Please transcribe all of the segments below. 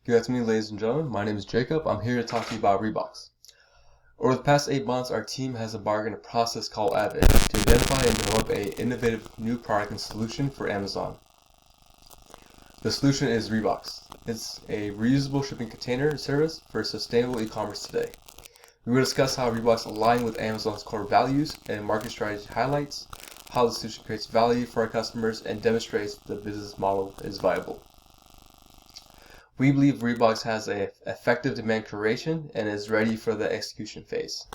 Good afternoon, ladies and gentlemen. My name is Jacob. I'm here to talk to you about ReBx. Over the past 8 months, our team has embarked on a process called Avid to identify and develop an innovative new product and solution for Amazon. The solution is ReBx. It's a reusable shipping container service for sustainable e-commerce today. We will discuss how ReBx aligns with Amazon's core values and market strategy highlights, how the solution creates value for our customers, and demonstrates the business model is viable. We believe ReBx has an effective demand creation and is ready for the execution phase.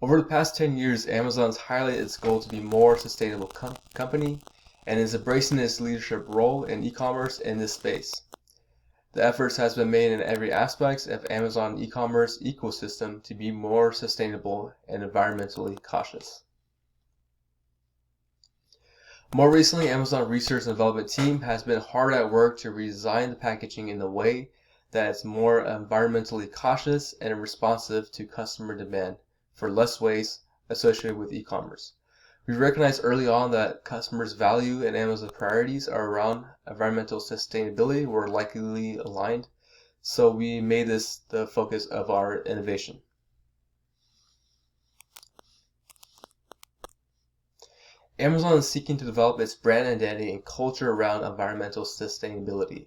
Over the past 10 years, Amazon has highlighted its goal to be a more sustainable company and is embracing its leadership role in e-commerce in this space. The efforts has been made in every aspect of Amazon e-commerce ecosystem to be more sustainable and environmentally cautious. More recently, Amazon research and development team has been hard at work to redesign the packaging in a way that is more environmentally cautious and responsive to customer demand for less waste associated with e-commerce. We recognized early on that customers' value and Amazon priorities are around environmental sustainability were likely aligned, so we made this the focus of our innovation. Amazon is seeking to develop its brand identity and culture around environmental sustainability.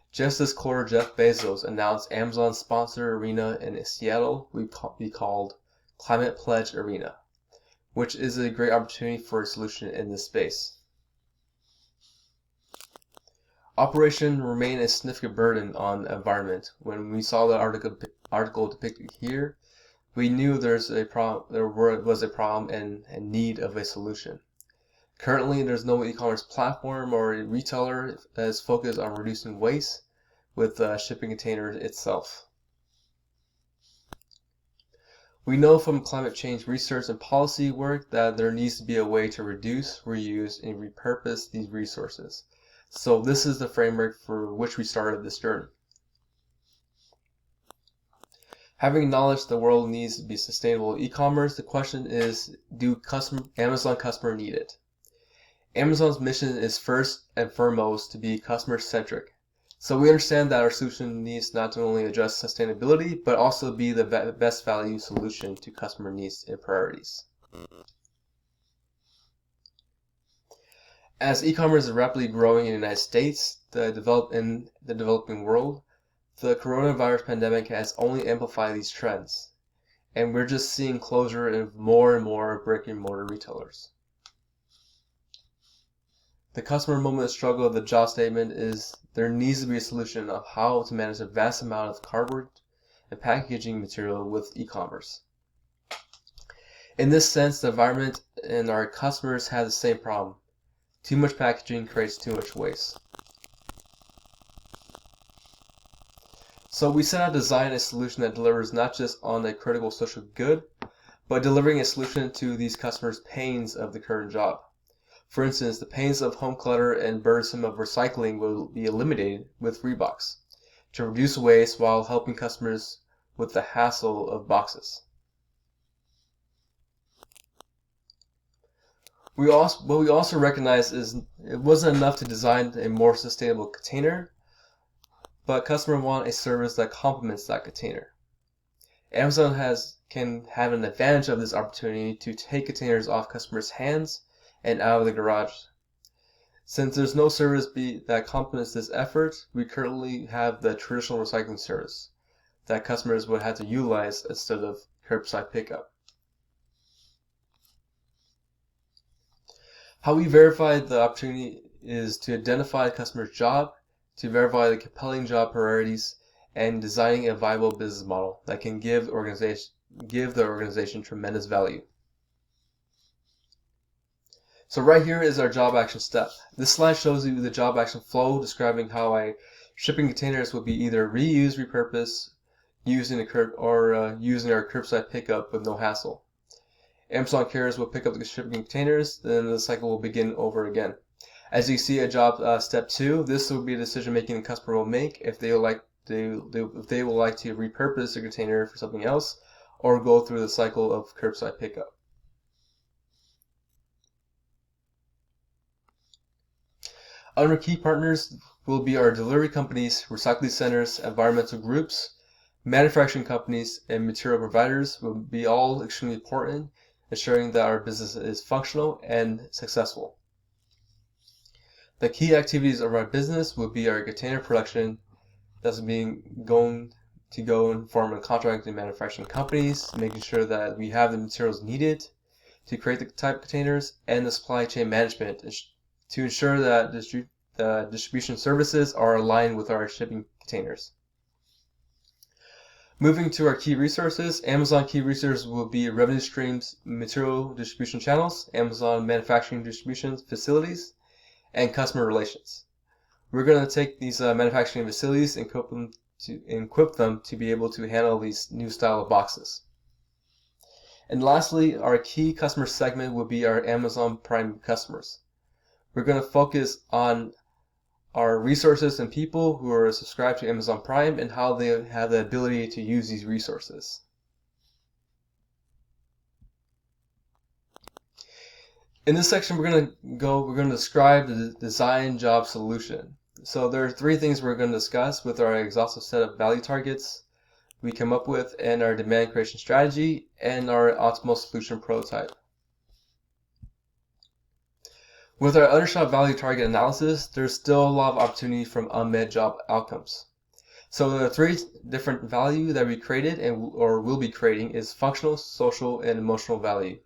Just this quarter, Jeff Bezos announced Amazon's sponsor arena in Seattle will be called Climate Pledge Arena, which is a great opportunity for a solution in this space. Operation remained a significant burden on the environment. When we saw the article depicted here, we knew there was a problem and need of a solution. Currently, there's no e-commerce platform or a retailer that is focused on reducing waste with the shipping container itself. We know from climate change research and policy work that there needs to be a way to reduce, reuse, and repurpose these resources. So this is the framework for which we started this journey. Having acknowledged the world needs to be sustainable e-commerce, the question is, do Amazon customers need it? Amazon's mission is first and foremost to be customer-centric. So we understand that our solution needs not to only address sustainability, but also be the best value solution to customer needs and priorities. As e-commerce is rapidly growing in the United States, in the developing world, the coronavirus pandemic has only amplified these trends. And we're just seeing closure of more and more brick-and-mortar retailers. The customer moment struggle of the job statement is there needs to be a solution of how to manage a vast amount of cardboard and packaging material with e-commerce. In this sense, the environment and our customers have the same problem. Too much packaging creates too much waste. So we set out to design a solution that delivers not just on a critical social good, but delivering a solution to these customers' pains of the current job. For instance, the pains of home clutter and burdensome of recycling will be eliminated with ReBx to reduce waste while helping customers with the hassle of boxes. What we also recognize is it wasn't enough to design a more sustainable container, but customers want a service that complements that container. Amazon can have an advantage of this opportunity to take containers off customers' hands and out of the garage. Since there's no service that complements this effort, we currently have the traditional recycling service that customers would have to utilize instead of curbside pickup. How we verify the opportunity is to identify the customer's job, to verify the compelling job priorities, and designing a viable business model that can give the organization tremendous value. So right here is our job action step. This slide shows you the job action flow, describing how shipping containers will be either reused, repurposed, using our curbside pickup with no hassle. Amazon carriers will pick up the shipping containers, then the cycle will begin over again. As you see at job step 2, this will be a decision making the customer will make if they would like to repurpose the container for something else or go through the cycle of curbside pickup. Under key partners, will be our delivery companies, recycling centers, environmental groups, manufacturing companies, and material providers will be all extremely important, ensuring that our business is functional and successful. The key activities of our business will be our container production, that's going to go in form of contracting manufacturing companies, making sure that we have the materials needed to create the type of containers, and the supply chain management to ensure that the distribution services are aligned with our shipping containers. Moving to our key resources, Amazon key resources will be revenue streams, material distribution channels, Amazon manufacturing distribution facilities, and customer relations. We're going to take these manufacturing facilities and equip them to be able to handle these new style of boxes. And lastly, our key customer segment will be our Amazon Prime customers. We're going to focus on our resources and people who are subscribed to Amazon Prime and how they have the ability to use these resources. In this section, we're going to describe the design job solution. So there are 3 things we're going to discuss with our exhaustive set of value targets we come up with, and our demand creation strategy, and our optimal solution prototype. With our undershot value target analysis, there's still a lot of opportunity from unmet job outcomes. So the 3 different value that we created or will be creating is functional, social, and emotional value.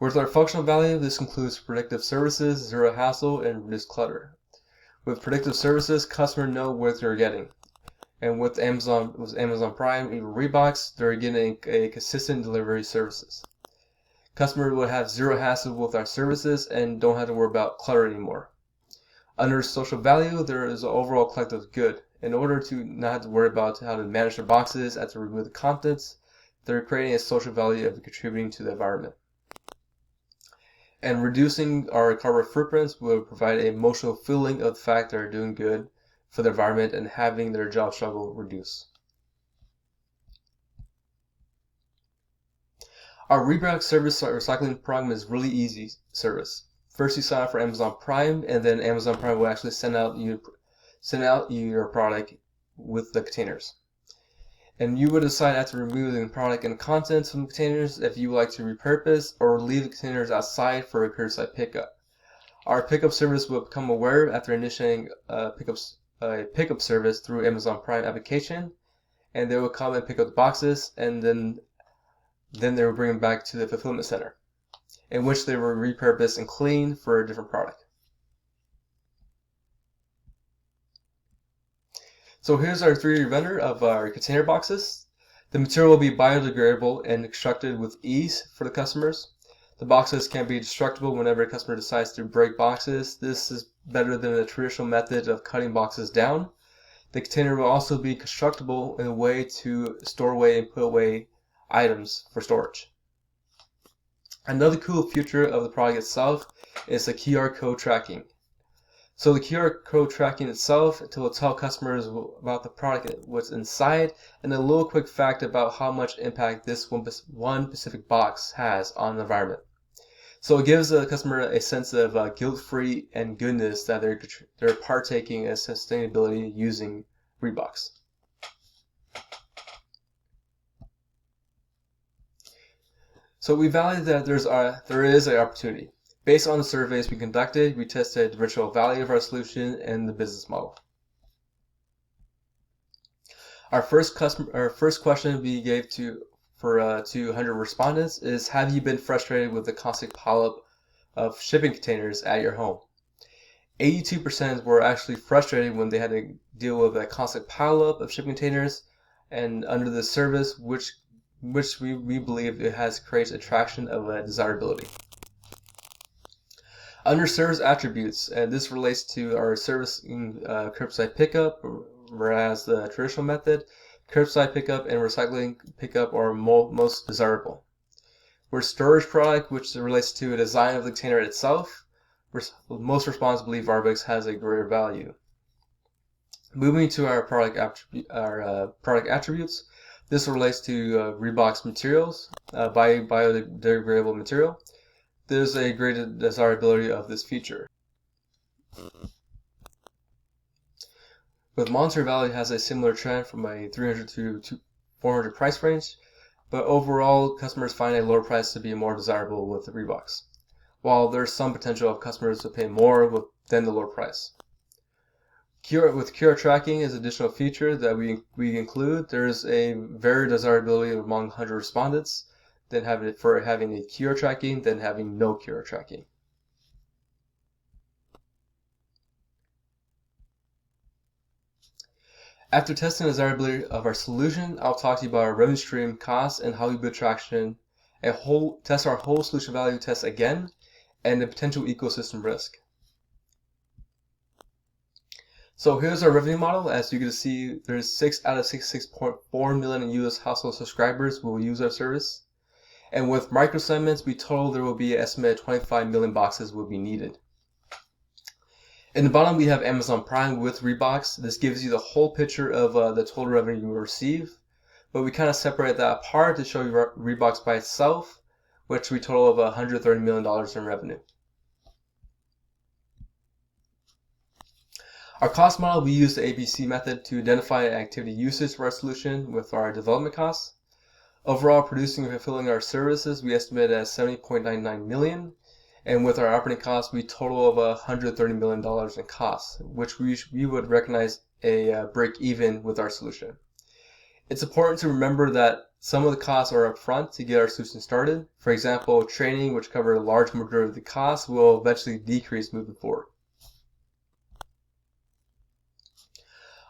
With our functional value, this includes predictive services, zero hassle, and reduced clutter. With predictive services, customers know what they're getting. And with Amazon Prime, even ReBx, they're getting a consistent delivery services. Customers will have zero hassle with our services and don't have to worry about clutter anymore. Under social value, there is an overall collective good. In order to not have to worry about how to manage their boxes, have to remove the contents, they're creating a social value of contributing to the environment. And reducing our carbon footprints will provide an emotional feeling of the fact that they're doing good for the environment and having their job struggle reduce. Our ReBx service recycling program is really easy service. First, you sign up for Amazon Prime, and then Amazon Prime will actually send out your product with the containers. And you would decide after removing the product and contents from the containers if you would like to repurpose or leave the containers outside for a curbside pickup. Our pickup service will become aware after initiating a pickup service through Amazon Prime application, and they will come and pick up the boxes, and then they will bring them back to the fulfillment center, in which they will repurpose and clean for a different product. So here's our 3D render of our container boxes. The material will be biodegradable and constructed with ease for the customers. The boxes can be destructible whenever a customer decides to break boxes. This is better than the traditional method of cutting boxes down. The container will also be constructible in a way to store away and put away items for storage. Another cool feature of the product itself is the QR code tracking. So the QR code tracking itself will tell customers about the product, what's inside, and a little quick fact about how much impact this one specific box has on the environment. So it gives the customer a sense of guilt-free and goodness that they're partaking in sustainability using ReBx. So we value that there is an opportunity. Based on the surveys we conducted, we tested the differential value of our solution and the business model. Our first question we gave to 100 respondents is, have you been frustrated with the constant pileup of shipping containers at your home? 82% were actually frustrated when they had to deal with a constant pileup of shipping containers, and under the service, which we believe it has creates attraction of a desirability. Under service attributes, and this relates to our service in curbside pickup, whereas the traditional method, curbside pickup and recycling pickup are most desirable. We're storage product, which relates to the design of the container itself. Most respondents believe ReBx has a greater value. Moving to our product attributes, this relates to ReBx materials, biodegradable material. There's a greater desirability of this feature. With monetary value has a similar trend from a 300 to 400 price range, but overall customers find a lower price to be more desirable with the ReBx, while there's some potential of customers to pay more than the lower price. QR tracking is an additional feature that we include. There's a very desirability among 100 respondents than having a QR tracking than having no QR tracking. After testing the desirability of our solution, I'll talk to you about our revenue stream, costs, and how we build traction, test our whole solution value test again, and the potential ecosystem risk. So here's our revenue model. As you can see, there's 6 out of 66.4 million US household subscribers who will use our service. And with microsegments, we total there will be an estimated 25 million boxes will be needed. In the bottom, we have Amazon Prime with ReBx. This gives you the whole picture of the total revenue you will receive. But we kind of separate that apart to show you ReBx by itself, which we total of $130 million in revenue. Our cost model, we use the ABC method to identify activity usage for our solution with our development costs. Overall, producing and fulfilling our services, we estimate at $70.99 million. And with our operating costs, we total of $130 million in costs, which we would recognize a break even with our solution. It's important to remember that some of the costs are upfront to get our solution started. For example, training, which covers a large majority of the costs, will eventually decrease moving forward.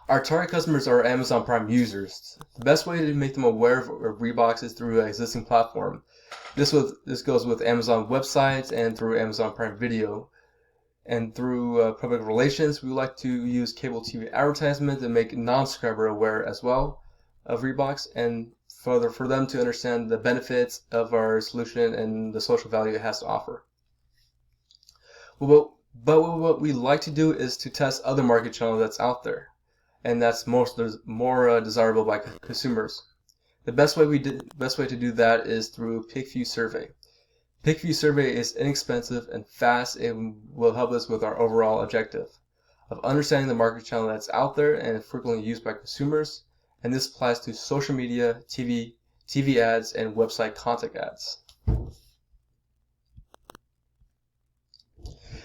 Our target customers are Amazon Prime users. The best way to make them aware of ReBx is through an existing platform. This goes with Amazon websites and through Amazon Prime Video. And through public relations, we like to use cable TV advertisement to make non-subscriber aware as well of ReBx and for them to understand the benefits of our solution and the social value it has to offer. But what we like to do is to test other market channels that's out there, and that's more desirable by consumers. The best way to do that is through PickView survey. PickView survey is inexpensive and fast and will help us with our overall objective of understanding the market channel that's out there and frequently used by consumers, and this applies to social media, TV ads, and website contact ads.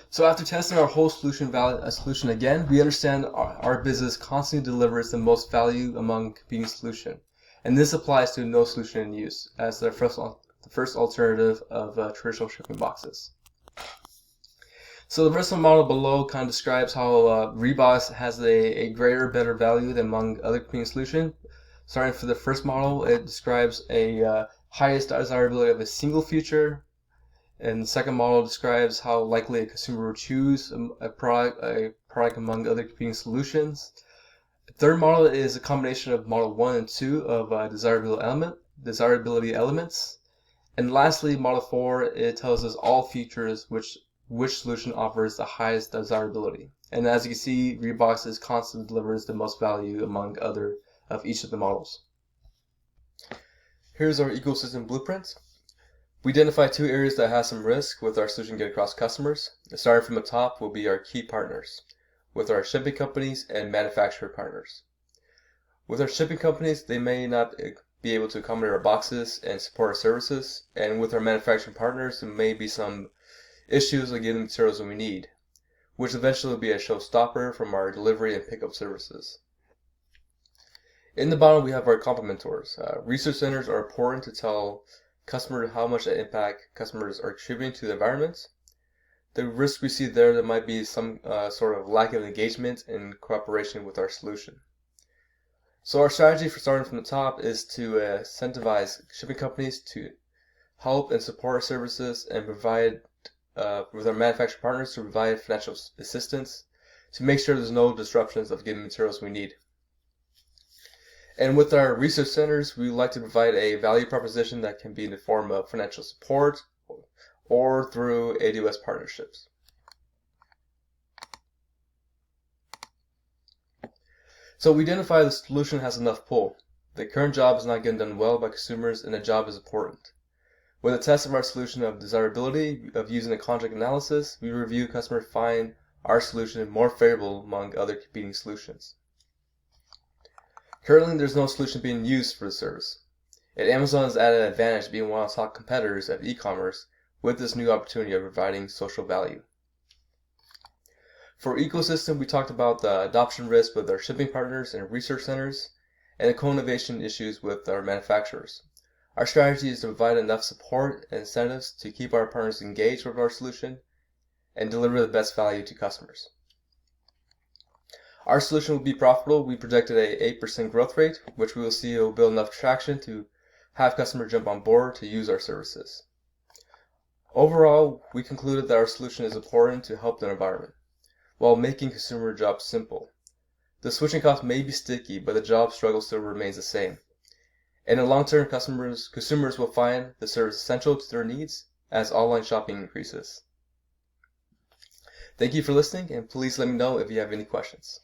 So after testing our whole solution again, we understand our business constantly delivers the most value among competing solutions. And this applies to no solution in use as the first alternative of traditional shipping boxes. So the rest of the model below kind of describes how ReBx has a greater, better value than among other competing solutions. Starting for the first model, it describes a highest desirability of a single feature. And the second model describes how likely a consumer will choose a product among other competing solutions. The third model is a combination of model 1 and 2 of desirability elements. And lastly, model 4, it tells us all features which solution offers the highest desirability. And as you can see, ReBx constantly delivers the most value among other of each of the models. Here's our ecosystem blueprint. We identify 2 areas that have some risk with our solution get across customers. Starting from the top will be our key partners, with our shipping companies and manufacturer partners. With our shipping companies, they may not be able to accommodate our boxes and support our services, and with our manufacturing partners, there may be some issues with getting the materials that we need, which eventually will be a showstopper from our delivery and pickup services. In the bottom, we have our complementors. Research centers are important to tell customers how much impact customers are contributing to the environment. The risk we see there might be some sort of lack of engagement and cooperation with our solution. So our strategy for starting from the top is to incentivize shipping companies to help and support our services and provide with our manufacturing partners to provide financial assistance to make sure there's no disruptions of getting materials we need. And with our research centers, we like to provide a value proposition that can be in the form of financial support or through AWS partnerships. So we identify the solution has enough pull. The current job is not getting done well by consumers, and the job is important. With the test of our solution of desirability of using a contract analysis, we review customers find our solution more favorable among other competing solutions. Currently, there's no solution being used for the service, and Amazon has added an advantage being one of the top competitors of e-commerce with this new opportunity of providing social value. For ecosystem, we talked about the adoption risk with our shipping partners and research centers, and the co-innovation issues with our manufacturers. Our strategy is to provide enough support and incentives to keep our partners engaged with our solution and deliver the best value to customers. Our solution will be profitable. We projected a 8% growth rate, which we will see will build enough traction to have customers jump on board to use our services. Overall, we concluded that our solution is important to help the environment, while making consumer jobs simple. The switching cost may be sticky, but the job struggle still remains the same. In the long term, consumers will find the service essential to their needs as online shopping increases. Thank you for listening, and please let me know if you have any questions.